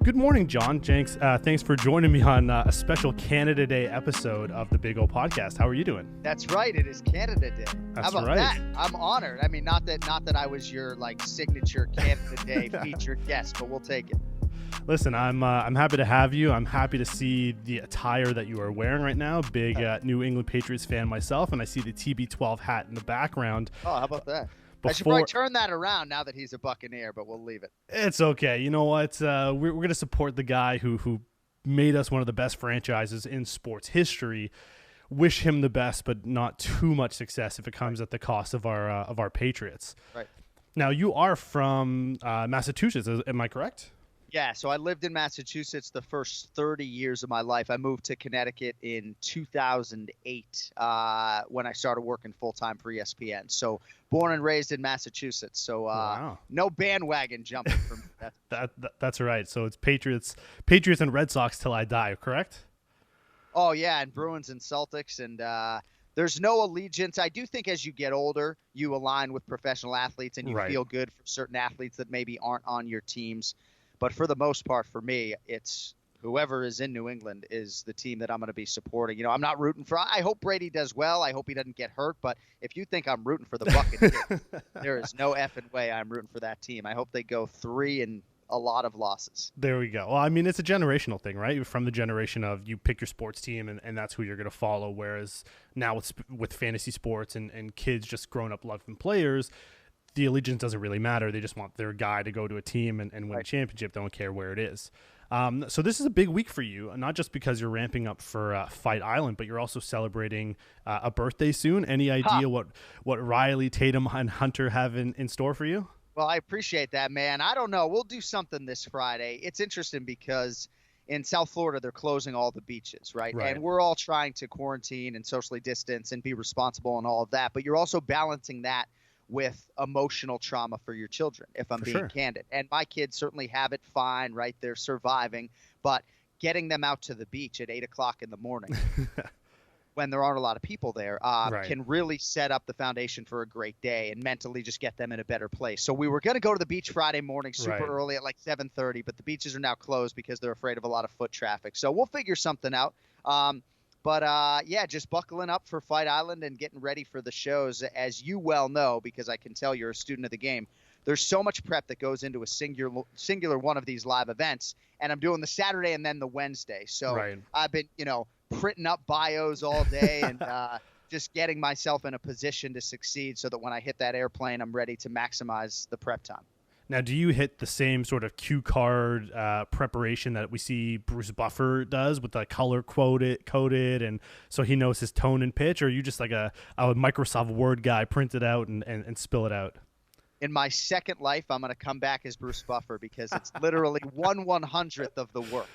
Good morning, John. Jenks, thanks for joining me on a special Canada Day episode of the Big O Podcast. How are you doing? That's right. It is Canada Day. That's How about right. that? I'm honored. I mean, not that I was your signature Canada Day featured guest, but we'll take it. Listen, I'm happy to have you. I'm happy to see the attire that you are wearing right now. Big New England Patriots fan myself, and I see the TB12 hat in the background. Oh, how about that? I should probably turn that around now that he's a Buccaneer, but we'll leave it. It's okay. You know what? We're going to support the guy who made us one of the best franchises in sports history. Wish him the best, but not too much success if it comes at the cost of our Patriots. Right. Now, you are from Massachusetts, am I correct? Yeah, so I lived in Massachusetts the first 30 years of my life. I moved to Connecticut in 2008 when I started working full-time for ESPN. So born and raised in Massachusetts. So wow. No bandwagon jumping from That's right. So it's Patriots and Red Sox till I die, correct? Oh, yeah, and Bruins and Celtics. And there's no allegiance. I do think as you get older, you align with professional athletes and you feel good for certain athletes that maybe aren't on your teams. But for the most part, for me, it's whoever is in New England is the team that I'm going to be supporting. You know, I'm not rooting for – I hope Brady does well. I hope he doesn't get hurt. But if you think I'm rooting for the Buccaneers, there is no effing way I'm rooting for that team. I hope they go 3 and a lot of losses. There we go. Well, I mean, it's a generational thing, right? From the generation of you pick your sports team and that's who you're going to follow, whereas now with fantasy sports and kids just growing up loving players – the allegiance doesn't really matter. They just want their guy to go to a team and win a championship. They don't care where it is. So this is a big week for you, not just because you're ramping up for Fight Island, but you're also celebrating a birthday soon. Any idea what Riley, Tatum, and Hunter have in store for you? Well, I appreciate that, man. I don't know. We'll do something this Friday. It's interesting because in South Florida, they're closing all the beaches, right? And we're all trying to quarantine and socially distance and be responsible and all of that. But you're also balancing that with emotional trauma for your children, if I'm being candid. And my kids certainly have it fine, right? They're surviving, but getting them out to the beach at 8 o'clock in the morning when there aren't a lot of people there can really set up the foundation for a great day and mentally just get them in a better place. So we were going to go to the beach Friday morning super early at 7:30, but the beaches are now closed because they're afraid of a lot of foot traffic. So we'll figure something out. But just buckling up for Fight Island and getting ready for the shows. As you well know, because I can tell you're a student of the game, there's so much prep that goes into a singular one of these live events. And I'm doing the Saturday and then the Wednesday. So I've been, printing up bios all day and just getting myself in a position to succeed so that when I hit that airplane, I'm ready to maximize the prep time. Now, do you hit the same sort of cue card preparation that we see Bruce Buffer does with the color coded and so he knows his tone and pitch, or are you just like a Microsoft Word guy, print it out and spill it out? In my second life, I'm going to come back as Bruce Buffer because it's literally 1/100th of the work.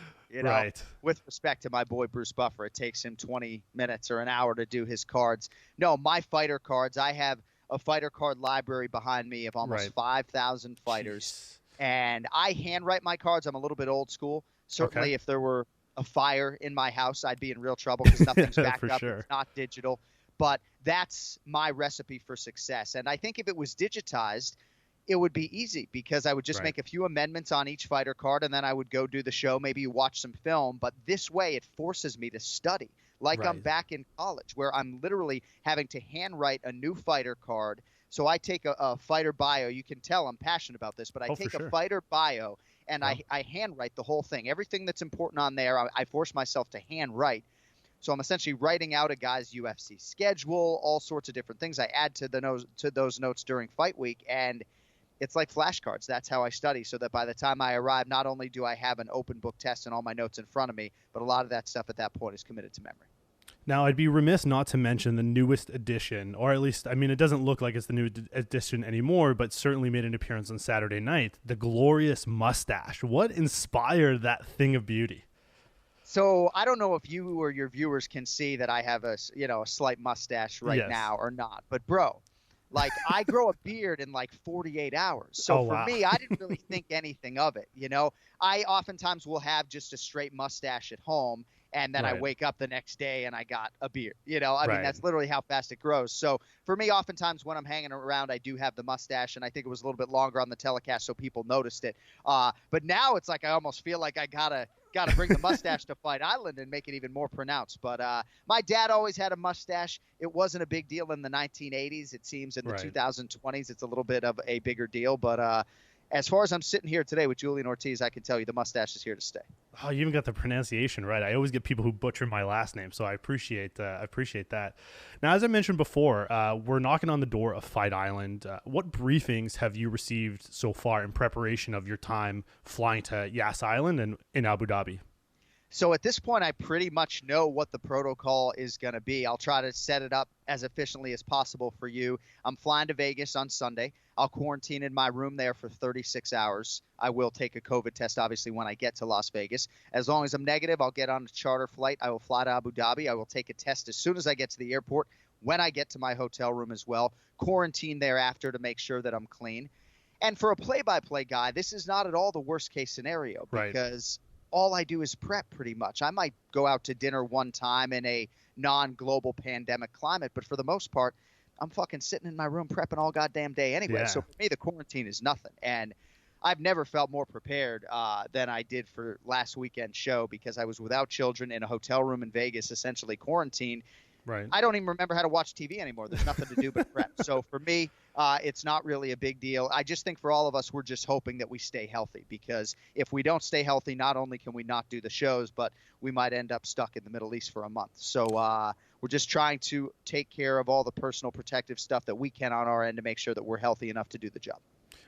With respect to my boy Bruce Buffer, it takes him 20 minutes or an hour to do his cards. No, my fighter cards, I have a fighter card library behind me of almost 5,000 fighters. Jeez. And I handwrite my cards. I'm a little bit old school. Certainly if there were a fire in my house, I'd be in real trouble because nothing's backed up. Sure. It's not digital. But that's my recipe for success. And I think if it was digitized, it would be easy because I would just make a few amendments on each fighter card and then I would go do the show, maybe watch some film. But this way it forces me to study. I'm back in college where I'm literally having to handwrite a new fighter card. So I take a fighter bio. You can tell I'm passionate about this, but I take a fighter bio and I handwrite the whole thing. Everything that's important on there, I force myself to handwrite. So I'm essentially writing out a guy's UFC schedule, all sorts of different things. I add to those notes during fight week, and it's like flashcards. That's how I study, so that by the time I arrive, not only do I have an open book test and all my notes in front of me, but a lot of that stuff at that point is committed to memory. Now, I'd be remiss not to mention the newest edition, or at least, I mean, it doesn't look like it's the new edition anymore, but certainly made an appearance on Saturday night, the glorious mustache. What inspired that thing of beauty? So I don't know if you or your viewers can see that I have a slight mustache right now or not, but bro, I grow a beard in 48 hours. So for me, I didn't really think anything of it. I oftentimes will have just a straight mustache at home. and then I Right. wake up the next day and I got a beer. I mean, Right. that's literally how fast it grows. So for me, oftentimes when I'm hanging around, I do have the mustache, and I think it was a little bit longer on the telecast, so people noticed it. But now it's like I almost feel like I gotta bring the mustache to Fight Island and make it even more pronounced. But my dad always had a mustache. It wasn't a big deal in the 1980s. It seems in the Right. 2020s it's a little bit of a bigger deal. But as far as I'm sitting here today with Julian Ortiz, I can tell you the mustache is here to stay. Oh, you even got the pronunciation right. I always get people who butcher my last name, so I appreciate that. Now, as I mentioned before, we're knocking on the door of Fight Island. What briefings have you received so far in preparation of your time flying to Yas Island and in Abu Dhabi? So at this point, I pretty much know what the protocol is going to be. I'll try to set it up as efficiently as possible for you. I'm flying to Vegas on Sunday. I'll quarantine in my room there for 36 hours. I will take a COVID test, obviously, when I get to Las Vegas. As long as I'm negative, I'll get on a charter flight. I will fly to Abu Dhabi. I will take a test as soon as I get to the airport, when I get to my hotel room as well. Quarantine thereafter to make sure that I'm clean. And for a play-by-play guy, this is not at all the worst-case scenario because all I do is prep pretty much. I might go out to dinner one time in a non-global pandemic climate, but for the most part, I'm fucking sitting in my room prepping all goddamn day anyway. Yeah. So for me, the quarantine is nothing. And I've never felt more prepared than I did for last weekend's show because I was without children in a hotel room in Vegas, essentially quarantined. Right. I don't even remember how to watch TV anymore. There's nothing to do but prep. So for me, it's not really a big deal. I just think for all of us, we're just hoping that we stay healthy because if we don't stay healthy, not only can we not do the shows, but we might end up stuck in the Middle East for a month. So we're just trying to take care of all the personal protective stuff that we can on our end to make sure that we're healthy enough to do the job.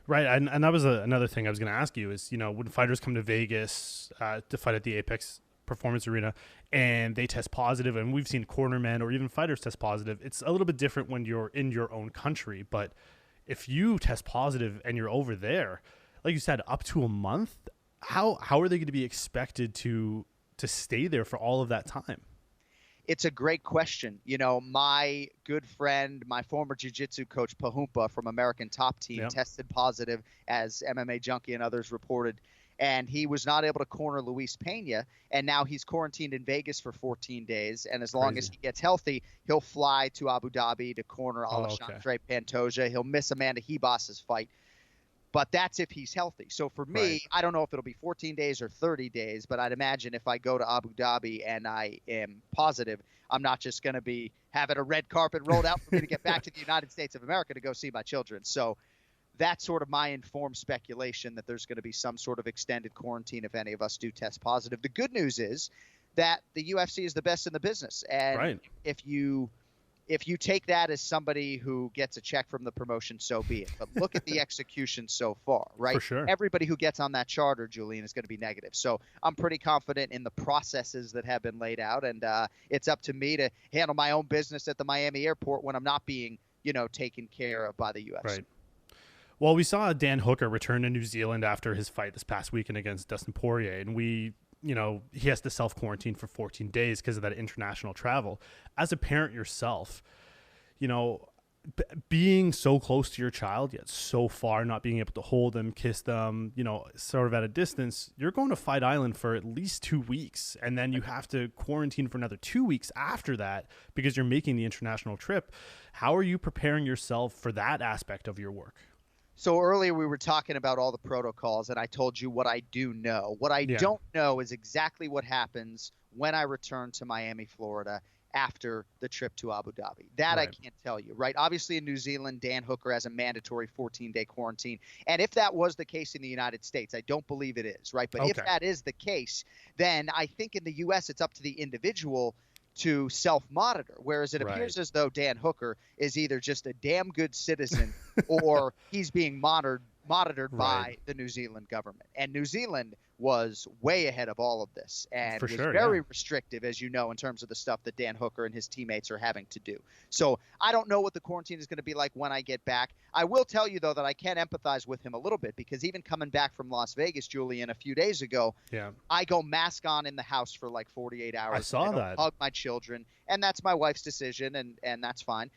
Right, and that was another thing I was going to ask you is, when fighters come to Vegas to fight at the Apex Performance Arena and they test positive, and we've seen cornermen or even fighters test positive, it's a little bit different when you're in your own country. But if you test positive and you're over there, like you said, up to a month, how are they going to be expected to stay there for all of that time? It's a great question. My good friend, my former jiu-jitsu coach, Pahumpa from American Top Team, tested positive, as MMA Junkie and others reported, and he was not able to corner Luis Pena, and now he's quarantined in Vegas for 14 days, and as long as he gets healthy, he'll fly to Abu Dhabi to corner Alexandre Pantoja. He'll miss Amanda Hebos's fight. But that's if he's healthy. So for me, I don't know if it'll be 14 days or 30 days, but I'd imagine if I go to Abu Dhabi and I am positive, I'm not just going to be having a red carpet rolled out for me to get back to the United States of America to go see my children. So that's sort of my informed speculation that there's going to be some sort of extended quarantine if any of us do test positive. The good news is that the UFC is the best in the business. And if you take that as somebody who gets a check from the promotion, so be it. But look at the execution so far, right? For sure. Everybody who gets on that charter, Julian, is going to be negative. So I'm pretty confident in the processes that have been laid out, and it's up to me to handle my own business at the Miami airport when I'm not being, taken care of by the UFC. Right. Well, we saw Dan Hooker return to New Zealand after his fight this past weekend against Dustin Poirier, and he has to self-quarantine for 14 days because of that international travel. As a parent yourself, being so close to your child, yet so far, not being able to hold them, kiss them, sort of at a distance, you're going to Fight Island for at least 2 weeks. And then you have to quarantine for another 2 weeks after that because you're making the international trip. How are you preparing yourself for that aspect of your work? So earlier we were talking about all the protocols, and I told you what I do know. What I don't know is exactly what happens when I return to Miami, Florida, after the trip to Abu Dhabi. That I can't tell you, right? Obviously in New Zealand, Dan Hooker has a mandatory 14-day quarantine. And if that was the case in the United States, I don't believe it is, right? But if that is the case, then I think in the U.S. it's up to the individual to self-monitor, whereas it appears as though Dan Hooker is either just a damn good citizen or he's being monitored by the New Zealand government. And New Zealand was way ahead of all of this and was very restrictive, as you know, in terms of the stuff that Dan Hooker and his teammates are having to do. So I don't know what the quarantine is going to be like when I get back. I will tell you, though, that I can empathize with him a little bit because even coming back from Las Vegas, Julian, a few days ago, I go mask on in the house for like 48 hours. I saw that. Hug my children, and that's my wife's decision, and that's fine.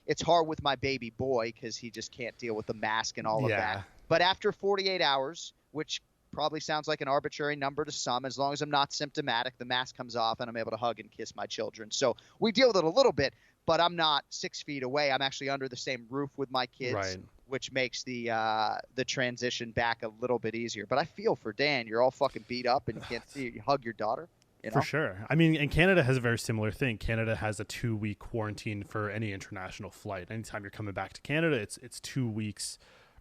It's hard with my baby boy because he just can't deal with the mask and all of that. But after 48 hours, which probably sounds like an arbitrary number to some. As long as I'm not symptomatic, the mask comes off and I'm able to hug and kiss my children. So we deal with it a little bit, but I'm not 6 feet away. I'm actually under the same roof with my kids, right, which makes the transition back a little bit easier. But I feel for Dan. You're all fucking beat up and you can't see you hug your daughter. You know? For sure. I mean, and Canada has a very similar thing. Canada has a 2-week quarantine for any international flight. Anytime you're coming back to Canada, it's 2 weeks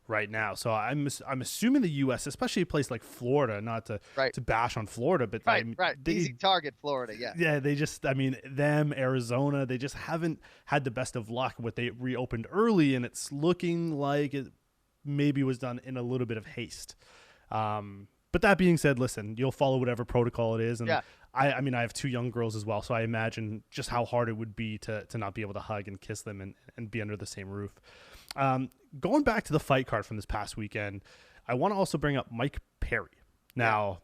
right now. So I'm assuming the U.S., especially a place like Florida, not to bash on Florida, but right. Easy target, Florida. Yeah. They just, I mean, Arizona, they just haven't had the best of luck. What they reopened early, and it's looking like it maybe was done in a little bit of haste. But that being said, listen, you'll follow whatever protocol it is. And I mean, I have 2 young girls as well, so I imagine just how hard it would be to not be able to hug and kiss them and be under the same roof. Going back to the fight card from this past weekend, I want to also bring up Mike Perry. Now,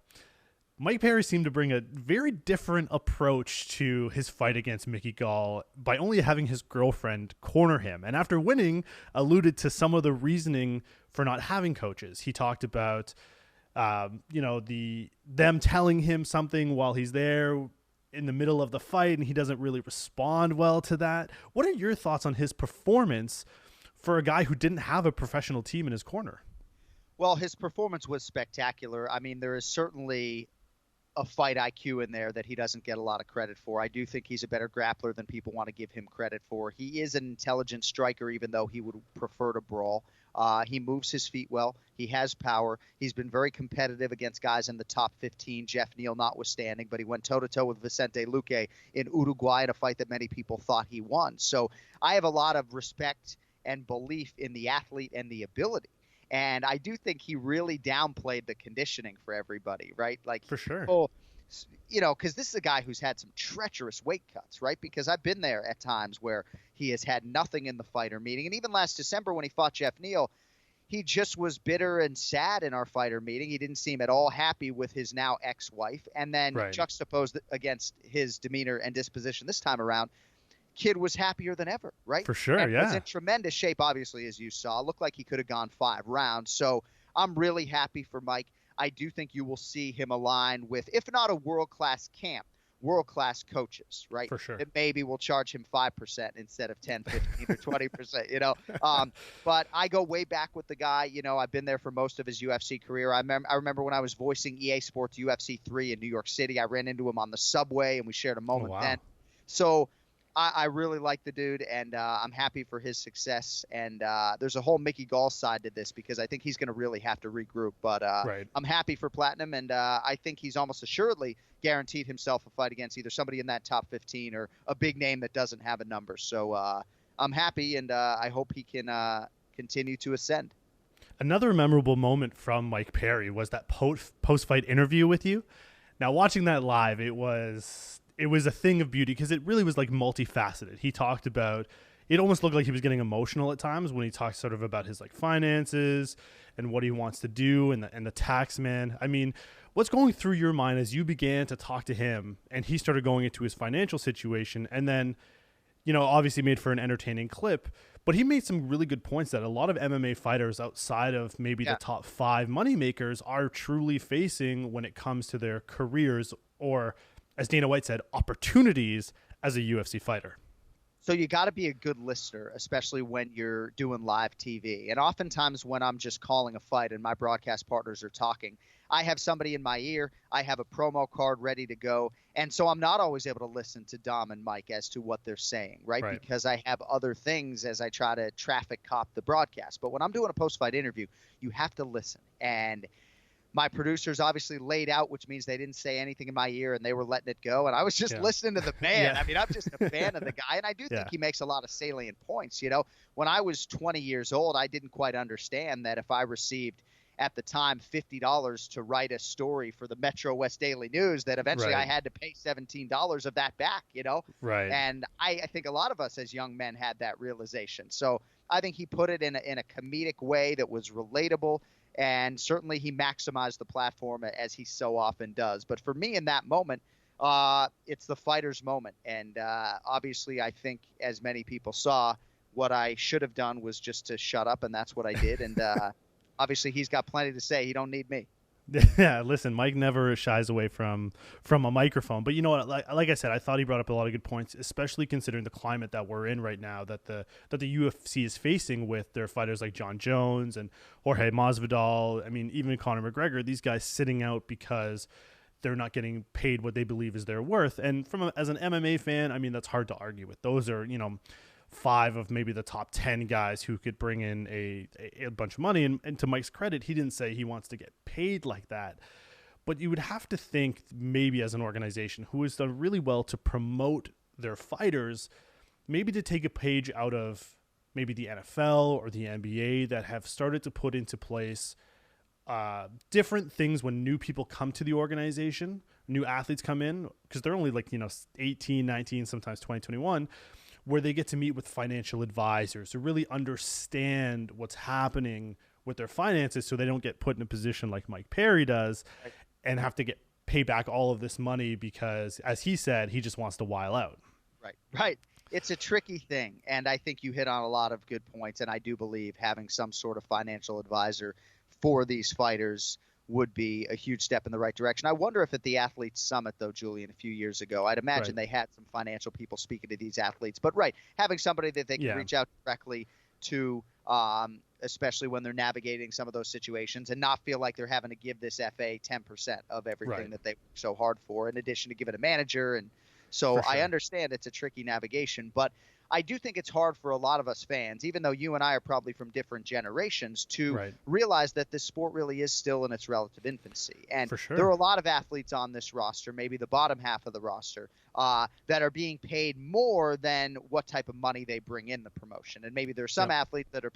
Mike Perry seemed to bring a very different approach to his fight against Mickey Gall by only having his girlfriend corner him. And after winning, alluded to some of the reasoning for not having coaches. He talked about them telling him something while he's there in the middle of the fight, and he doesn't really respond well to that. What are your thoughts on his performance for a guy who didn't have a professional team in his corner? Well, his performance was spectacular. I mean, there is certainly a fight IQ in there that he doesn't get a lot of credit for. I do think he's a better grappler than people want to give him credit for. He is an intelligent striker, even though he would prefer to brawl. He moves his feet well. He has power. He's been very competitive against guys in the top 15, Jeff Neal notwithstanding, but he went toe-to-toe with Vicente Luque in Uruguay in a fight that many people thought he won. So I have a lot of respect and belief in the athlete and the ability. And I do think he really downplayed the conditioning for everybody, right? Like, for sure. People, because this is a guy who's had some treacherous weight cuts, right? Because I've been there at times where he has had nothing in the fighter meeting. And even last December when he fought Jeff Neal, he just was bitter and sad in our fighter meeting. He didn't seem at all happy with his now ex-wife. And then juxtaposed against his demeanor and disposition this time around, kid was happier than ever, right? For sure, and was in tremendous shape, obviously, as you saw. Looked like he could have gone 5 rounds. So I'm really happy for Mike. I do think you will see him align with, if not a world-class camp, world-class coaches, right? For sure. That maybe will charge him 5% instead of 10, 15, or 20%, But I go way back with the guy. I've been there for most of his UFC career. I remember when I was voicing EA Sports UFC 3 in New York City, I ran into him on the subway, and we shared a moment then. So I really like the dude, and I'm happy for his success. And there's a whole Mickey Gall side to this because I think he's going to really have to regroup. But I'm happy for Platinum, and I think he's almost assuredly guaranteed himself a fight against either somebody in that top 15 or a big name that doesn't have a number. So I'm happy, and I hope he can continue to ascend. Another memorable moment from Mike Perry was that post-fight interview with you. Now, watching that live, it was a thing of beauty because it really was like multifaceted. He talked about, it almost looked like he was getting emotional at times when he talked sort of about his like finances and what he wants to do and the tax man. I mean, what's going through your mind as you began to talk to him and he started going into his financial situation, and then, obviously made for an entertaining clip, but he made some really good points that a lot of MMA fighters outside of maybe the top 5 moneymakers are truly facing when it comes to their careers or, as Dana White said, opportunities as a UFC fighter. So you got to be a good listener, especially when you're doing live TV. And oftentimes when I'm just calling a fight and my broadcast partners are talking, I have somebody in my ear. I have a promo card ready to go. And so I'm not always able to listen to Dom and Mike as to what they're saying, right? Because I have other things as I try to traffic cop the broadcast. But when I'm doing a post-fight interview, you have to listen. And my producers obviously laid out, which means they didn't say anything in my ear and they were letting it go. And I was just listening to the man. I mean, I'm just a fan of the guy. And I do think he makes a lot of salient points. When I was 20 years old, I didn't quite understand that if I received at the time $50 to write a story for the Metro West Daily News, that eventually I had to pay $17 of that back, Right. And I think a lot of us as young men had that realization. So I think he put it in a comedic way that was relatable. And certainly he maximized the platform as he so often does. But for me in that moment, it's the fighter's moment. And obviously I think, as many people saw, what I should have done was just to shut up, and that's what I did. And obviously he's got plenty to say. He don't need me. Yeah, listen, Mike never shies away from a microphone. But you know what? Like I said, I thought he brought up a lot of good points, especially considering the climate that we're in right now, that the UFC is facing with their fighters like John Jones and Jorge Masvidal. I mean, even Conor McGregor. These guys sitting out because they're not getting paid what they believe is their worth. And as an MMA fan, I mean, that's hard to argue with. Those are, 5 of maybe the top 10 guys who could bring in a bunch of money. And to Mike's credit, he didn't say he wants to get paid like that. But you would have to think maybe as an organization who has done really well to promote their fighters, maybe to take a page out of maybe the NFL or the NBA that have started to put into place different things when new people come to the organization, new athletes come in, because they're only 18, 19, sometimes 20, 21, where they get to meet with financial advisors to really understand what's happening with their finances so they don't get put in a position like Mike Perry does and have to pay back all of this money because, as he said, he just wants to while out. Right. It's a tricky thing, and I think you hit on a lot of good points, and I do believe having some sort of financial advisor for these fighters would be a huge step in the right direction. I wonder if at the Athletes Summit, though, Julian, a few years ago, I'd imagine they had some financial people speaking to these athletes. But, having somebody that they can reach out directly to, especially when they're navigating some of those situations and not feel like they're having to give this FA 10% of everything that they work so hard for, in addition to giving a manager. And so I understand it's a tricky navigation, but I do think it's hard for a lot of us fans, even though you and I are probably from different generations, to realize that this sport really is still in its relative infancy. And there are a lot of athletes on this roster, maybe the bottom half of the roster, that are being paid more than what type of money they bring in the promotion. And maybe there's some athletes that are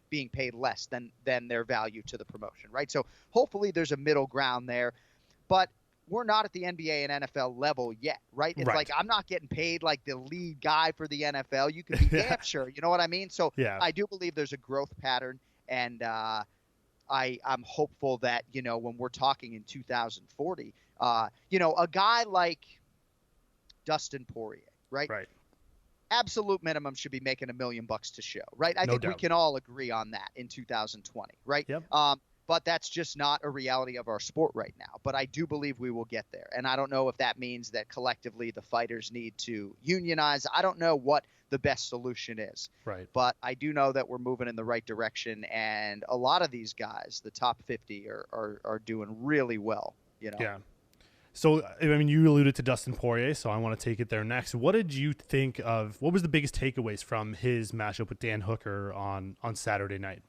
being paid less than their value to the promotion, right? So hopefully there's a middle ground there. But we're not at the NBA and NFL level yet, right? It's like I'm not getting paid like the lead guy for the NFL. You can be damn sure. You know what I mean? So I do believe there's a growth pattern, and I'm hopeful that, when we're talking in 2040, a guy like Dustin Poirier, right? Absolute minimum should be making $1 million to show, right? I think we can all agree on that in 2020, right? But that's just not a reality of our sport right now. But I do believe we will get there. And I don't know if that means that collectively the fighters need to unionize. I don't know what the best solution is. But I do know that we're moving in the right direction. And a lot of these guys, the top 50, are doing really well. Yeah. So, I mean, you alluded to Dustin Poirier, so I want to take it there next. What did you think of – what was the biggest takeaways from his matchup with Dan Hooker on Saturday night?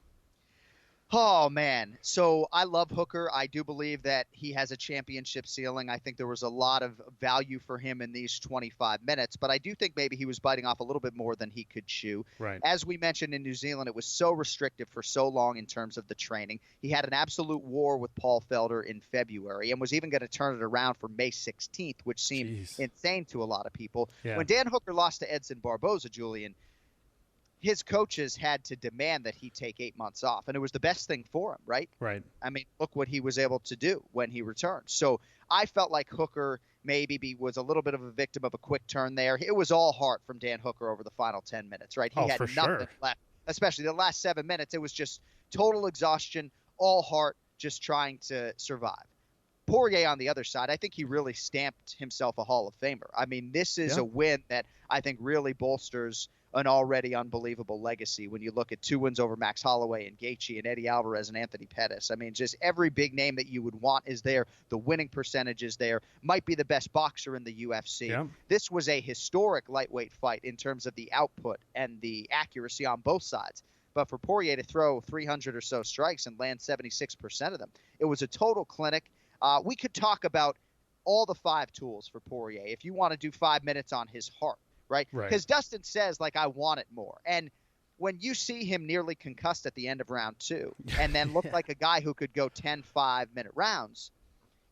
Oh, man. So I love Hooker. I do believe that he has a championship ceiling. I think there was a lot of value for him in these 25 minutes, but I do think maybe he was biting off a little bit more than he could chew. As we mentioned in New Zealand, it was so restrictive for so long in terms of the training. He had an absolute war with Paul Felder in February and was even going to turn it around for May 16th, which seemed insane to a lot of people. When Dan Hooker lost to Edson Barboza, Julian, his coaches had to demand that he take 8 months off, and it was the best thing for him, right? I mean, look what he was able to do when he returned. So I felt like Hooker maybe was a little bit of a victim of a quick turn there. It was all heart from Dan Hooker over the final 10 minutes, right? He had nothing left, especially the last 7 minutes. It was just total exhaustion, all heart, just trying to survive. Poirier on the other side, I think he really stamped himself a Hall of Famer. I mean, this is a win that I think really bolsters an already unbelievable legacy when you look at 2 wins over Max Holloway and Gaethje and Eddie Alvarez and Anthony Pettis. I mean, just every big name that you would want is there. The winning percentage is there. Might be the best boxer in the UFC. This was a historic lightweight fight in terms of the output and the accuracy on both sides. But for Poirier to throw 300 or so strikes and land 76% of them, it was a total clinic. We could talk about all the 5 tools for Poirier if you want to do 5 minutes on his heart. Right? Because Dustin says, I want it more. And when you see him nearly concussed at the end of round 2 and then look like a guy who could go 10 5-minute rounds,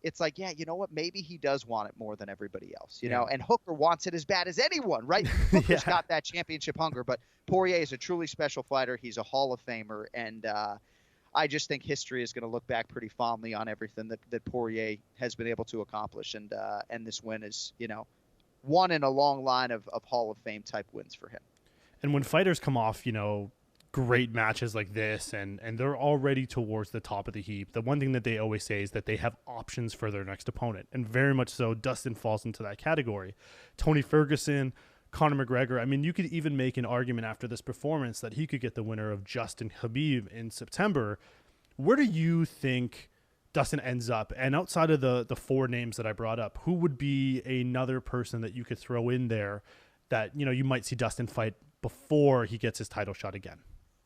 it's like, you know what? Maybe he does want it more than everybody else, you know? And Hooker wants it as bad as anyone, right? Hooker's got that championship hunger, but Poirier is a truly special fighter. He's a Hall of Famer. And I just think history is going to look back pretty fondly on everything that Poirier has been able to accomplish. And this win is, one in a long line of Hall of Fame type wins for him. And when fighters come off, great matches like this, and they're already towards the top of the heap. The one thing that they always say is that they have options for their next opponent, and very much so Dustin falls into that category. Tony Ferguson, Conor McGregor. I mean, you could even make an argument after this performance that he could get the winner of Justin Khabib in September. Where do you think Dustin ends up? And outside of the four names that I brought up, who would be another person that you could throw in there that, you know, you might see Dustin fight before he gets his title shot again?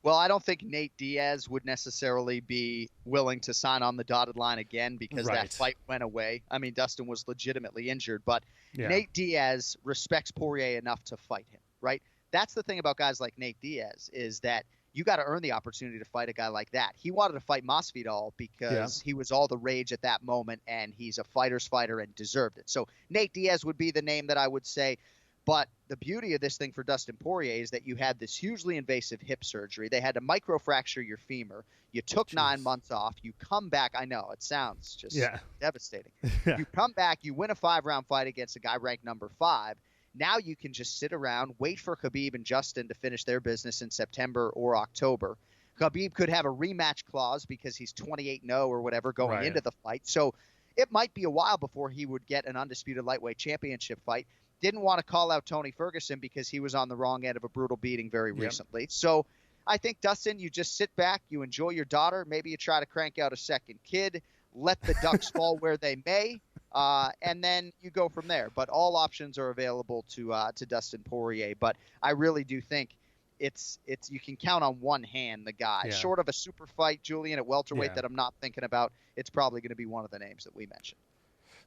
Well, I don't think Nate Diaz would necessarily be willing to sign on the dotted line again because that fight went away. I mean, Dustin was legitimately injured, but Nate Diaz respects Poirier enough to fight him, right? That's the thing about guys like Nate Diaz is that you got to earn the opportunity to fight a guy like that. He wanted to fight Masvidal because he was all the rage at that moment, and he's a fighter's fighter and deserved it. So Nate Diaz would be the name that I would say. But the beauty of this thing for Dustin Poirier is that you had this hugely invasive hip surgery. They had to microfracture your femur. You took 9 months off. You come back. I know, it sounds just devastating. You come back. You win a 5-round fight against a guy ranked number 5. Now you can just sit around, wait for Khabib and Justin to finish their business in September or October. Khabib could have a rematch clause because he's 28-0 or whatever going into the fight. So it might be a while before he would get an undisputed lightweight championship fight. Didn't want to call out Tony Ferguson because he was on the wrong end of a brutal beating very recently. So I think, Dustin, you just sit back, you enjoy your daughter. Maybe you try to crank out a second kid, let the ducks fall where they may, and then you go from there. But all options are available to Dustin Poirier. But I really do think it's you can count on one hand the guy. Yeah. Short of a super fight, Julian, at welterweight that I'm not thinking about, it's probably going to be one of the names that we mentioned.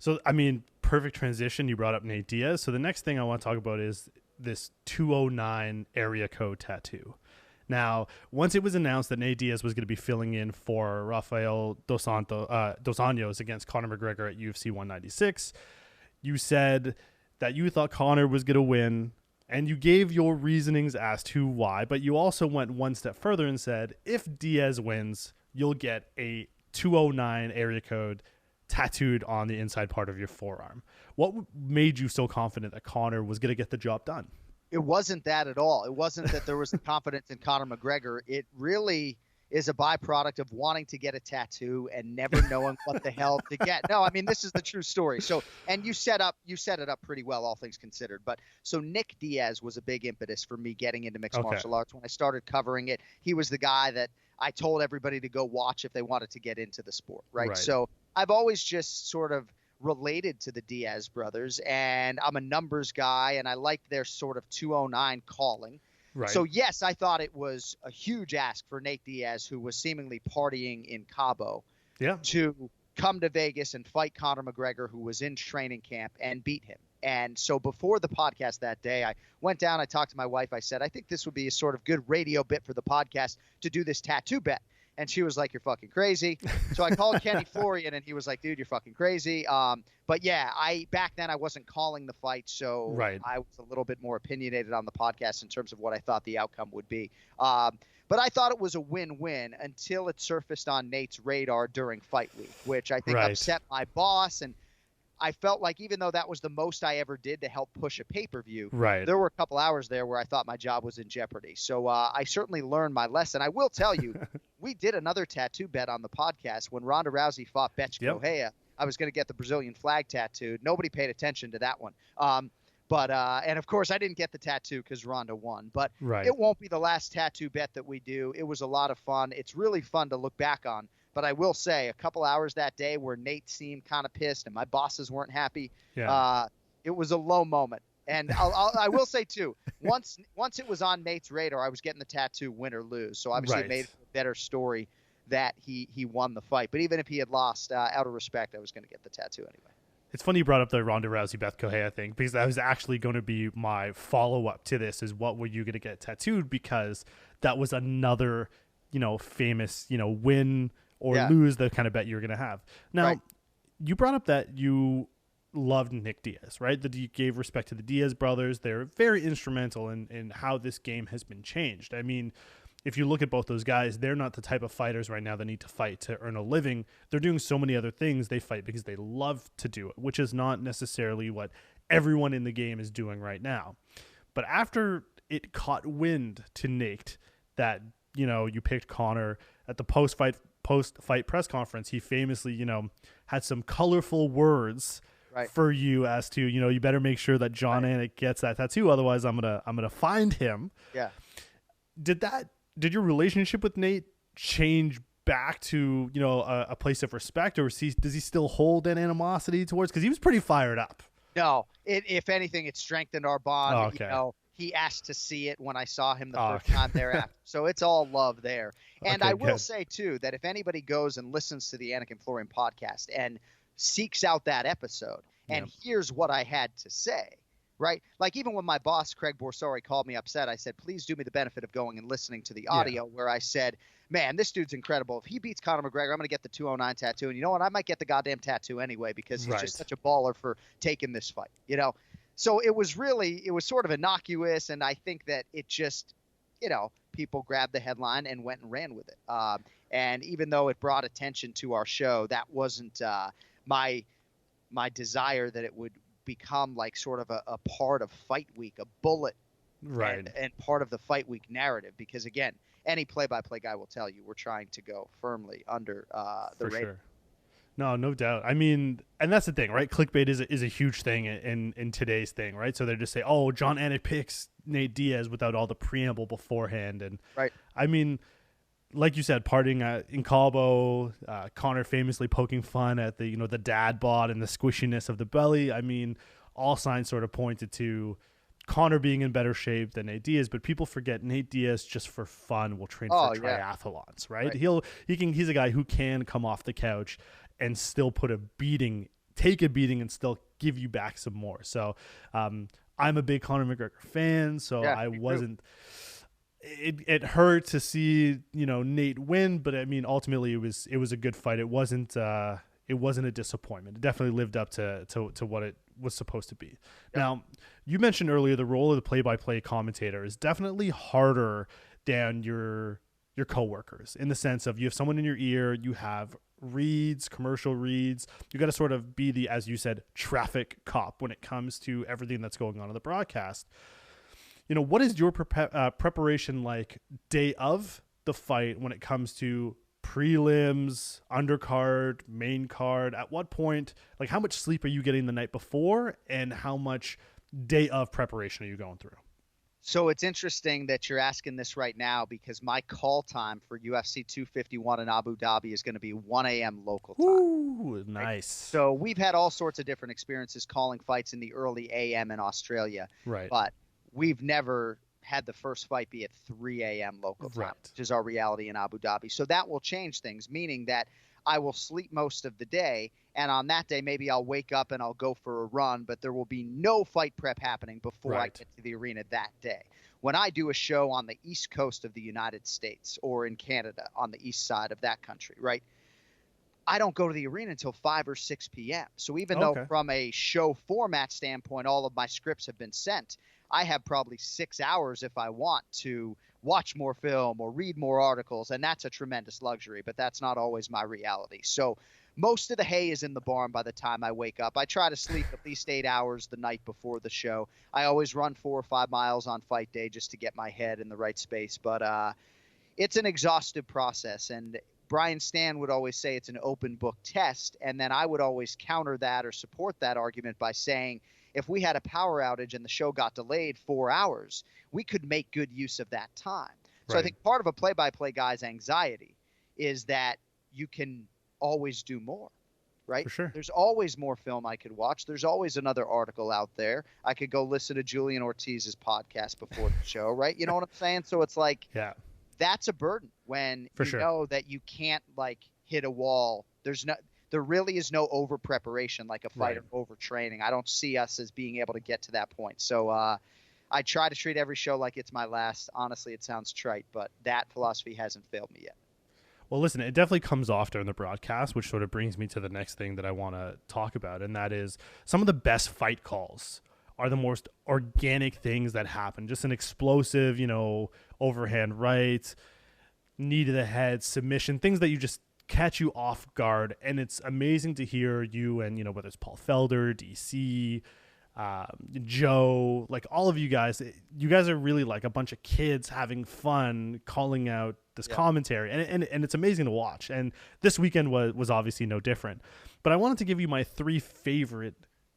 So, I mean, perfect transition. You brought up Nate Diaz. So the next thing I want to talk about is this 209 area code tattoo. Now, once it was announced that Nate Diaz was going to be filling in for Rafael Dos Anjos against Conor McGregor at UFC 196, you said that you thought Conor was going to win, and you gave your reasonings as to why, but you also went one step further and said, if Diaz wins, you'll get a 209 area code tattooed on the inside part of your forearm. What made you so confident that Conor was going to get the job done? It wasn't that at all. It wasn't that there was confidence in Conor McGregor. It really is a byproduct of wanting to get a tattoo and never knowing what the hell to get. No, I mean, this is the true story. So, and you set it up pretty well, all things considered. But so Nick Diaz was a big impetus for me getting into mixed martial arts. When I started covering it, he was the guy that I told everybody to go watch if they wanted to get into the sport, right? So I've always just sort of related to the Diaz brothers, and I'm a numbers guy, and I liked their sort of 209 calling. So, yes, I thought it was a huge ask for Nate Diaz, who was seemingly partying in Cabo, to come to Vegas and fight Conor McGregor, who was in training camp, and beat him. And so before the podcast that day, I went down, I talked to my wife. I said, I think this would be a sort of good radio bit for the podcast to do this tattoo bet. And she was like, you're fucking crazy. So I called Kenny Florian, and he was like, dude, you're fucking crazy. But yeah, back then I wasn't calling the fight, so I was a little bit more opinionated on the podcast in terms of what I thought the outcome would be. But I thought it was a win-win until it surfaced on Nate's radar during fight week, which I think upset my boss. And I felt like even though that was the most I ever did to help push a pay-per-view, there were a couple hours there where I thought my job was in jeopardy. So I certainly learned my lesson. I will tell you, we did another tattoo bet on the podcast when Ronda Rousey fought Bethe Correia. I was going to get the Brazilian flag tattooed. Nobody paid attention to that one. And of course I didn't get the tattoo because Ronda won, but it won't be the last tattoo bet that we do. It was a lot of fun. It's really fun to look back on. But I will say a couple hours that day where Nate seemed kind of pissed and my bosses weren't happy. It was a low moment. And I will say, too, once it was on Nate's radar, I was getting the tattoo win or lose. So obviously it made it a better story that he won the fight. But even if he had lost, out of respect, I was going to get the tattoo anyway. It's funny you brought up the Ronda Rousey Bethe Correia thing, because that was actually going to be my follow-up to this, is what were you going to get tattooed? Because that was another, famous, win or lose the kind of bet you were going to have. Now, you brought up that you loved Nick Diaz, right? That you gave respect to the Diaz brothers. They're very instrumental in how this game has been changed. I mean, if you look at both those guys, they're not the type of fighters right now that need to fight to earn a living. They're doing so many other things. They fight because they love to do it, which is not necessarily what everyone in the game is doing right now. But after it caught wind to Nate that, you picked Conor at the post-fight press conference, he famously, had some colorful words for you as to, you better make sure that Jon Anik gets that tattoo. Otherwise I'm going to find him. Yeah. Did your relationship with Nate change back to, a place of respect, or does he still hold that animosity towards, because he was pretty fired up? No, if anything, it strengthened our bond. Oh, okay. He asked to see it when I saw him the first time thereafter. So it's all love there. And I will say, too, that if anybody goes and listens to the Anik and Florian podcast and seeks out that episode and hears what I had to say, right? Like, even when my boss, Craig Borsari, called me upset, I said, please do me the benefit of going and listening to the audio where I said, man, this dude's incredible. If he beats Conor McGregor, I'm going to get the 209 tattoo. And you know what? I might get the goddamn tattoo anyway, because he's just such a baller for taking this fight, So it was sort of innocuous. And I think that it just, people grabbed the headline and went and ran with it. And even though it brought attention to our show, that wasn't my desire that it would become like sort of a part of Fight Week, a bullet and part of the Fight Week narrative. Because, again, any play-by-play guy will tell you we're trying to go firmly under the radar. Sure. No doubt. I mean, and that's the thing, right? Clickbait is a huge thing in today's thing, right? So they just say, oh, Jon Anik picks Nate Diaz without all the preamble beforehand. And I mean, like you said, partying in Cabo, Conor famously poking fun at the, the dad bod and the squishiness of the belly. I mean, all signs sort of pointed to Conor being in better shape than Nate Diaz, but people forget Nate Diaz, just for fun, will train for triathlons, right? He's a guy who can come off the couch and still take a beating and still give you back some more. So I'm a big Conor McGregor fan, so I wasn't. It hurt to see Nate win, but I mean ultimately it was a good fight. It wasn't a disappointment. It definitely lived up to what it was supposed to be. Now, you mentioned earlier the role of the play-by-play commentator is definitely harder than your coworkers, in the sense of you have someone in your ear, you have commercial reads, you got to sort of be the, as you said, traffic cop when it comes to everything that's going on in the broadcast. What is your preparation like day of the fight when it comes to prelims, undercard, main card? At what point, like, how much sleep are you getting the night before, and how much day of preparation are you going through? So it's interesting that you're asking this right now, because my call time for UFC 251 in Abu Dhabi is going to be 1 a.m. local time. Ooh, nice. Right? So we've had all sorts of different experiences calling fights in the early a.m. in Australia. Right. But we've never had the first fight be at 3 a.m. local time, which is our reality in Abu Dhabi. So that will change things, meaning that I will sleep most of the day, and on that day maybe I'll wake up and I'll go for a run, but there will be no fight prep happening before I get to the arena that day. When I do a show on the east coast of the United States, or in Canada on the east side of that country, right, I don't go to the arena until 5 or 6 p.m. So even though from a show format standpoint all of my scripts have been sent, I have probably 6 hours if I want to watch more film or read more articles, and that's a tremendous luxury, but that's not always my reality. So most of the hay is in the barn by the time I wake up. I try to sleep at least 8 hours the night before the show. I always run 4 or 5 miles on fight day just to get my head in the right space, but it's an exhaustive process, and Brian Stan would always say it's an open book test, and then I would always counter that or support that argument by saying, if we had a power outage and the show got delayed 4 hours, we could make good use of that time. So I think part of a play-by-play guy's anxiety is that you can always do more, right? For sure. There's always more film I could watch. There's always another article out there. I could go listen to Julian Ortiz's podcast before the show, right? You know what I'm saying? So it's like, that's a burden when know that you can't like hit a wall. There really is no over preparation like a fighter over training. I don't see us as being able to get to that point. So I try to treat every show like it's my last. Honestly, it sounds trite, but that philosophy hasn't failed me yet. Well, listen, it definitely comes off during the broadcast, which sort of brings me to the next thing that I want to talk about, and that is some of the best fight calls are the most organic things that happen. Just an explosive, overhand right, knee to the head, submission, things that you just catch you off guard. And it's amazing to hear you and, whether it's Paul Felder, DC, Joe, like all of you guys are really like a bunch of kids having fun calling out this commentary, and it's amazing to watch. And this weekend was obviously no different. But I wanted to give you my 3 favorite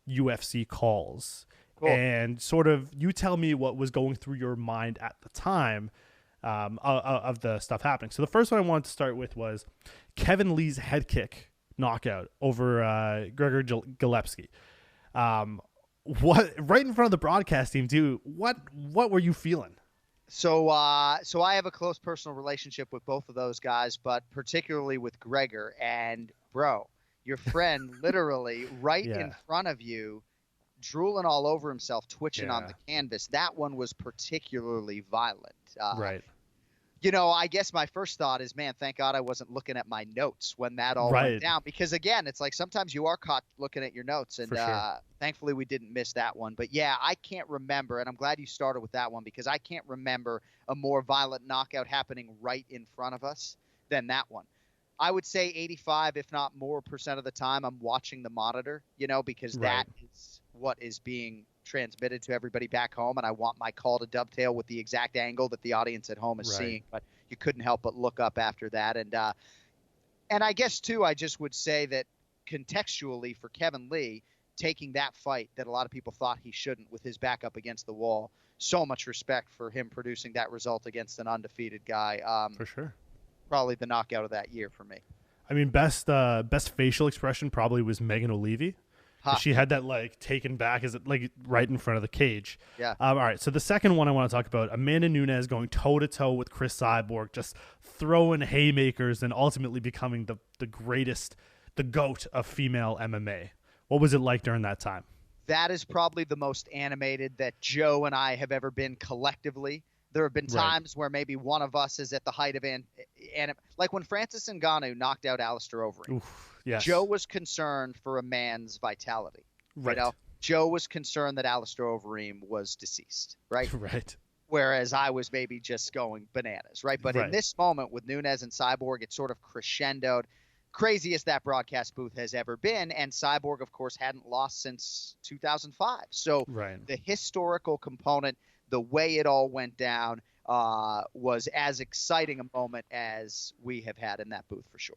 UFC calls. Cool. And sort of you tell me what was going through your mind at the time of the stuff happening. So the first one I wanted to start with was Kevin Lee's head kick knockout over Gregor Gillespie. What right in front of the broadcast team too? What were you feeling? So I have a close personal relationship with both of those guys, but particularly with Gregor. And bro, your friend literally right in front of you, drooling all over himself, twitching on the canvas. That one was particularly violent. Right. You know, I guess my first thought is, man, thank God I wasn't looking at my notes when that all went down. Because, again, it's like sometimes you are caught looking at your notes. And thankfully we didn't miss that one. But, yeah, I can't remember. And I'm glad you started with that one because I can't remember a more violent knockout happening right in front of us than that one. I would say 85, if not more % of the time, I'm watching the monitor, you know, because that is what is being transmitted to everybody back home, and I want my call to dovetail with the exact angle that the audience at home is seeing. But you couldn't help but look up after that. And I guess too, I just would say that contextually for Kevin Lee taking that fight that a lot of people thought he shouldn't with his back up against the wall, so much respect for him producing that result against an undefeated guy. For sure. Probably the knockout of that year for me. I mean, best facial expression probably was Megan O'Leary. She had that like taken back as it like right in front of the cage. Yeah. All right. So the second one I want to talk about, Amanda Nunes going toe to toe with Chris Cyborg, just throwing haymakers and ultimately becoming the greatest, the GOAT of female MMA. What was it like during that time? That is probably the most animated that Joe and I have ever been collectively. There have been times where maybe one of us is at the height of like when Francis Ngannou knocked out Alistair Overeem. Yes. Joe was concerned for a man's vitality. Right. You know? Joe was concerned that Alistair Overeem was deceased. Right. Right. Whereas I was maybe just going bananas. Right. But in this moment with Nunes and Cyborg, it sort of crescendoed. Craziest that broadcast booth has ever been. And Cyborg, of course, hadn't lost since 2005. So the historical component, the way it all went down was as exciting a moment as we have had in that booth for sure.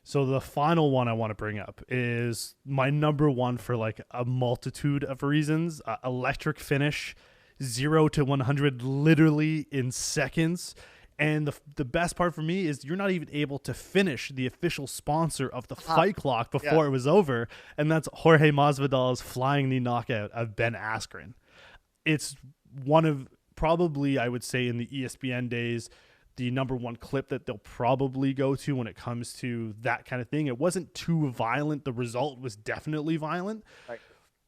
So the final one I want to bring up is my number one for like a multitude of reasons. Electric finish, 0 to 100 literally in seconds. And the best part for me is you're not even able to finish the official sponsor of the fight clock before it was over. And that's Jorge Masvidal's flying knee knockout of Ben Askren. It's one of probably, I would say in the ESPN days, the number one clip that they'll probably go to when it comes to that kind of thing. It wasn't too violent. The result was definitely violent,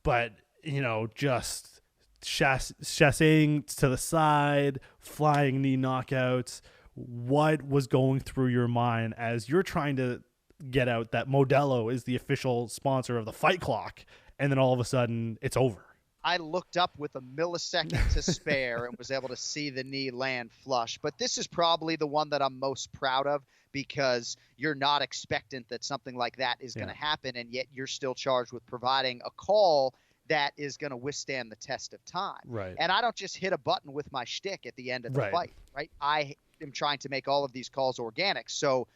but you know, just chassing to the side, flying knee knockouts. What was going through your mind as you're trying to get out that Modelo is the official sponsor of the fight clock, and then all of a sudden it's over? I looked up with a millisecond to spare and was able to see the knee land flush. But this is probably the one that I'm most proud of because you're not expectant that something like that is going to happen, and yet you're still charged with providing a call that is going to withstand the test of time. Right. And I don't just hit a button with my shtick at the end of the fight, right? I am trying to make all of these calls organic. So,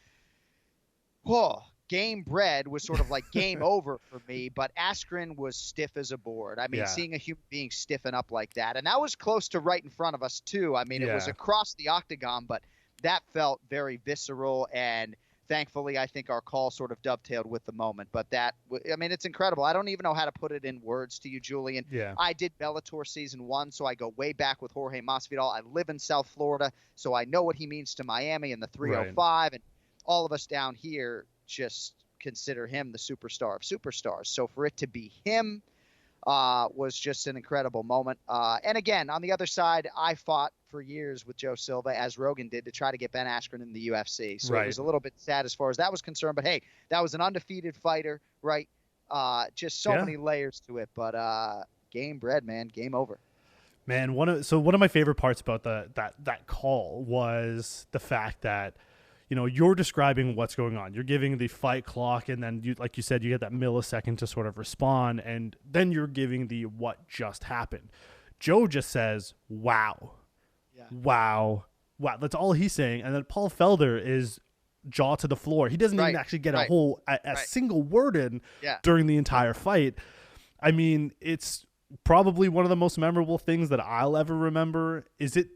game bred was sort of like game over for me, but Askren was stiff as a board. I mean, seeing a human being stiffen up like that, and that was close to right in front of us too. I mean, it was across the octagon, but that felt very visceral, and thankfully I think our call sort of dovetailed with the moment. But that, I mean, it's incredible. I don't even know how to put it in words to you, Julian. I did Bellator season 1, so I go way back with Jorge Masvidal. I live in South Florida, so I know what he means to Miami and the 305, and all of us down here just consider him the superstar of superstars. So for it to be him was just an incredible moment. And again, on the other side, I fought for years with Joe Silva, as Rogan did, to try to get Ben Askren in the UFC. So it was a little bit sad as far as that was concerned. But hey, that was an undefeated fighter, right? Just so many layers to it. But game bred, man. Game over. Man, one of my favorite parts about that call was the fact that, you're describing what's going on. You're giving the fight clock, and then like you said, you get that millisecond to sort of respond, and then you're giving the what just happened. Joe just says, wow. Yeah. Wow. That's all he's saying. And then Paul Felder is jaw to the floor. He doesn't even actually get a single word in during the entire fight. I mean, it's probably one of the most memorable things that I'll ever remember. Is it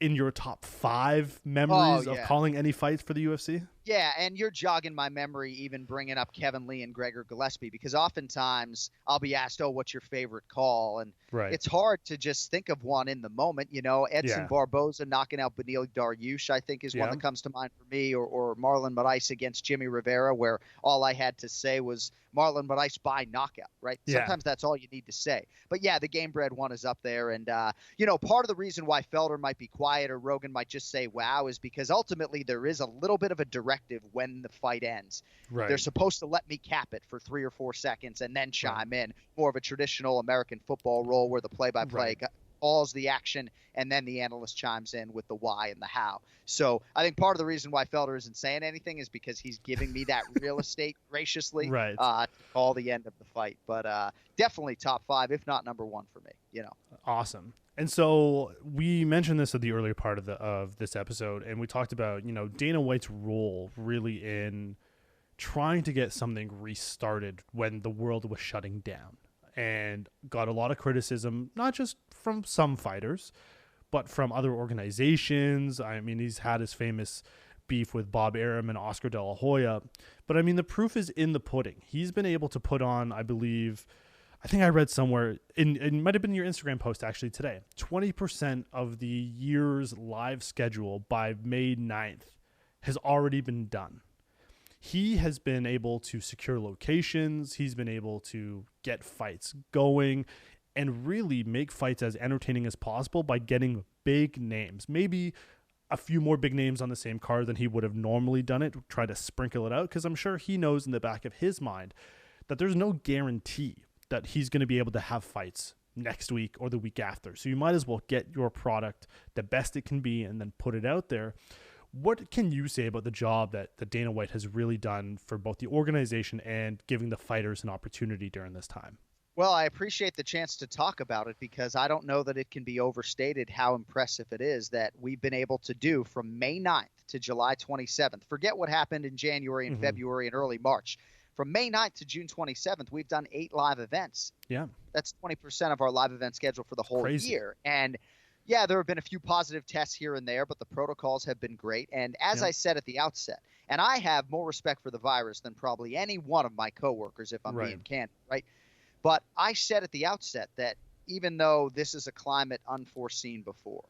in your top 5 memories of calling any fights for the UFC? Yeah, and you're jogging my memory even bringing up Kevin Lee and Gregor Gillespie, because oftentimes I'll be asked, what's your favorite call? And it's hard to just think of one in the moment. Edson Barboza knocking out Beneil Dariush, I think, is one that comes to mind for me, or Marlon Moraes against Jimmy Rivera, where all I had to say was Marlon Moraes by knockout, right? Yeah. Sometimes that's all you need to say. But yeah, the game bred one is up there. And, part of the reason why Felder might be quiet or Rogan might just say, wow, is because ultimately there is a little bit of a directive when the fight ends. Right. They're supposed to let me cap it for 3 or 4 seconds and then chime in. More of a traditional American football role where the play-by-play calls the action and then the analyst chimes in with the why and the how. So I think part of the reason why Felder isn't saying anything is because he's giving me that real estate graciously to call the end of the fight. But definitely top 5, if not number 1 for me. Awesome. And so we mentioned this at the earlier part of this episode, and we talked about, Dana White's role really in trying to get something restarted when the world was shutting down, and got a lot of criticism, not just from some fighters, but from other organizations. I mean, he's had his famous beef with Bob Arum and Oscar De La Hoya, but I mean, the proof is in the pudding. He's been able to put on, I think I read somewhere, it might have been your Instagram post actually today, 20% of the year's live schedule by May 9th has already been done. He has been able to secure locations. He's been able to get fights going and really make fights as entertaining as possible by getting big names. Maybe a few more big names on the same card than he would have normally done it, try to sprinkle it out, because I'm sure he knows in the back of his mind that there's no guarantee that he's going to be able to have fights next week or the week after. So you might as well get your product the best it can be and then put it out there. What can you say about the job that Dana White has really done for both the organization and giving the fighters an opportunity during this time? Well, I appreciate the chance to talk about it, because I don't know that it can be overstated how impressive it is that we've been able to do from May 9th to July 27th. Forget what happened in January and February and early March. From May 9th to June 27th, we've done 8 live events. Yeah. That's 20% of our live event schedule for the whole year. And yeah, there have been a few positive tests here and there, but the protocols have been great. And as I said at the outset, and I have more respect for the virus than probably any one of my coworkers, if I'm being candid, right? But I said at the outset that even though this is a climate unforeseen before,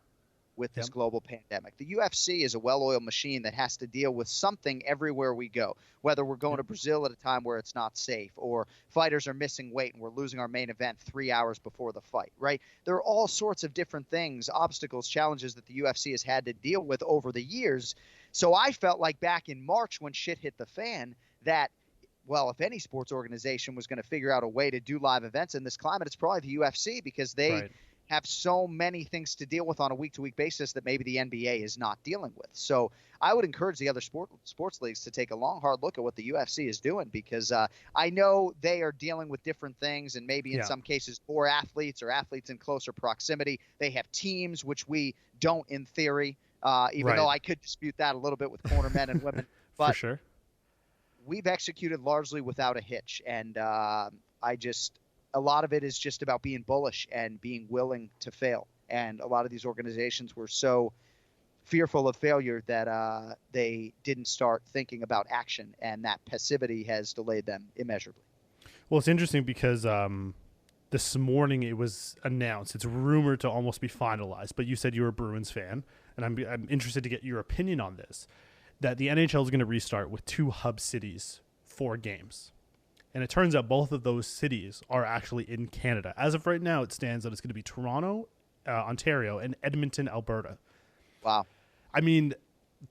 with this global pandemic, the UFC is a well-oiled machine that has to deal with something everywhere we go, whether we're going to Brazil at a time where it's not safe, or fighters are missing weight and we're losing our main event 3 hours before the fight, right? There are all sorts of different things, obstacles, challenges that the UFC has had to deal with over the years. So I felt like back in March when shit hit the fan that, well, if any sports organization was going to figure out a way to do live events in this climate, it's probably the UFC, because they have so many things to deal with on a week-to-week basis that maybe the NBA is not dealing with. So I would encourage the other sports leagues to take a long, hard look at what the UFC is doing, because I know they are dealing with different things, and maybe in some cases more athletes or athletes in closer proximity. They have teams, which we don't in theory, even though I could dispute that a little bit with corner men and women. But for sure. We've executed largely without a hitch, and a lot of it is just about being bullish and being willing to fail. And a lot of these organizations were so fearful of failure that they didn't start thinking about action, and that passivity has delayed them immeasurably. Well, it's interesting because this morning it was announced, it's rumored to almost be finalized, but you said you're a Bruins fan, and I'm interested to get your opinion on this, that the NHL is going to restart with 2 hub cities for games. And it turns out both of those cities are actually in Canada. As of right now, it stands that it's going to be Toronto, Ontario, and Edmonton, Alberta. Wow. I mean,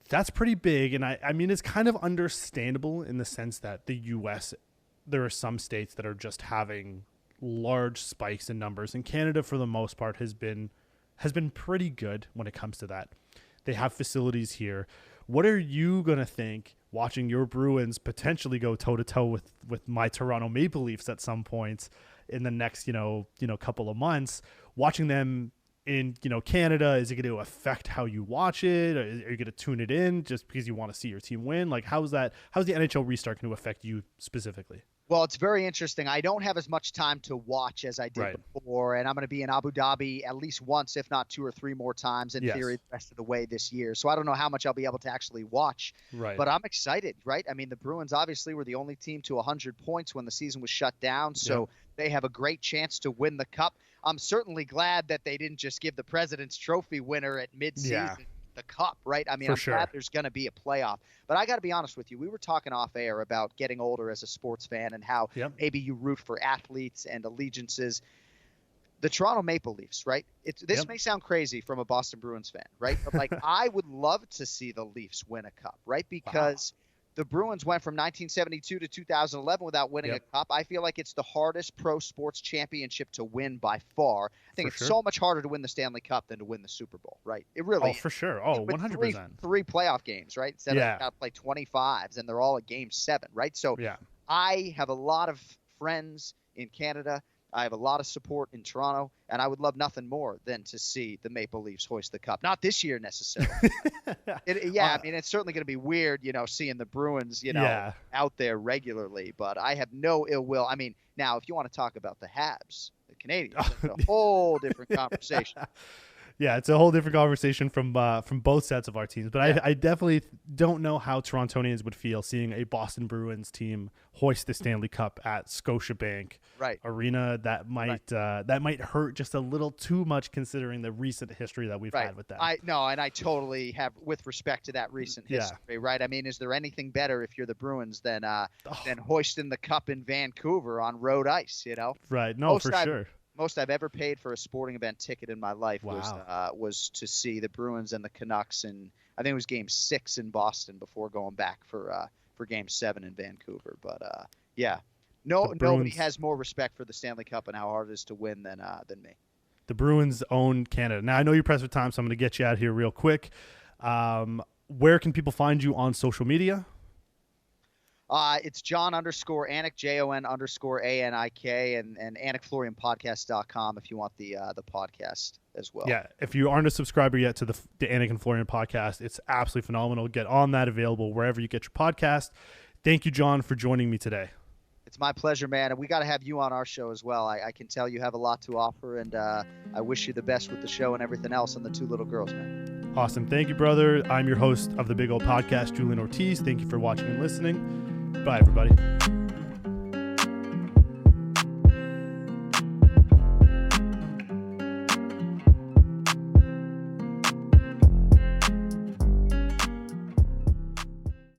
that's pretty big. And I mean, it's kind of understandable in the sense that the U.S., there are some states that are just having large spikes in numbers. And Canada, for the most part, has been pretty good when it comes to that. They have facilities here. What are you going to think watching your Bruins potentially go toe-to-toe with my Toronto Maple Leafs at some point in the next, couple of months? Watching them in, Canada, is it going to affect how you watch it? Or are you going to tune it in just because you want to see your team win? Like, how's the NHL restart going to affect you specifically? Well, it's very interesting. I don't have as much time to watch as I did before, and I'm going to be in Abu Dhabi at least once, if not 2 or 3 more times in theory the rest of the way this year. So I don't know how much I'll be able to actually watch, but I'm excited, right? I mean, the Bruins obviously were the only team to 100 points when the season was shut down, so they have a great chance to win the Cup. I'm certainly glad that they didn't just give the President's Trophy winner at midseason the Cup, right? I mean, I'm glad there's going to be a playoff. But I got to be honest with you. We were talking off air about getting older as a sports fan and how maybe you root for athletes and allegiances. The Toronto Maple Leafs, right? This may sound crazy from a Boston Bruins fan, right? But like, I would love to see the Leafs win a Cup, right? Because the Bruins went from 1972 to 2011 without winning a Cup. I feel like it's the hardest pro sports championship to win by far. I think it's so much harder to win the Stanley Cup than to win the Super Bowl, right? It really is. For sure. Oh, 100%. Three playoff games, right? Instead of got to play 25s, and they're all at Game 7, right? So I have a lot of friends in Canada. I have a lot of support in Toronto, and I would love nothing more than to see the Maple Leafs hoist the Cup. Not this year necessarily. I mean, it's certainly going to be weird, seeing the Bruins, out there regularly, but I have no ill will. I mean, now, if you want to talk about the Habs, the Canadians, it's a whole different conversation. Yeah, it's a whole different conversation from both sets of our teams. But I definitely don't know how Torontonians would feel seeing a Boston Bruins team hoist the Stanley Cup at Scotiabank Arena. That might hurt just a little too much considering the recent history that we've had with them. And I totally have, with respect to that recent history, right? I mean, is there anything better if you're the Bruins than hoisting the cup in Vancouver on road ice? Right? No, for sure. Most I've ever paid for a sporting event ticket in my life was to see the Bruins and the Canucks, and I think it was Game 6 in Boston before going back for Game 7 in Vancouver. But nobody has more respect for the Stanley Cup and how hard it is to win than me. The Bruins own Canada. Now I know you're pressed for time, so I'm going to get you out here real quick. Where can people find you on social media? It's Jon _Anik, JON_ANIK, and AnikFlorianPodcast.com if you want the podcast as well. Yeah, if you aren't a subscriber yet to the Anik and Florian podcast, it's absolutely phenomenal. Get on that, available wherever you get your podcast. Thank you, Jon, for joining me today. It's my pleasure, man, and we got to have you on our show as well. I can tell you have a lot to offer, and I wish you the best with the show and everything else and the 2 little girls, man. Awesome. Thank you, brother. I'm your host of the Big Old Podcast, Julian Ortiz. Thank you for watching and listening. Bye, everybody.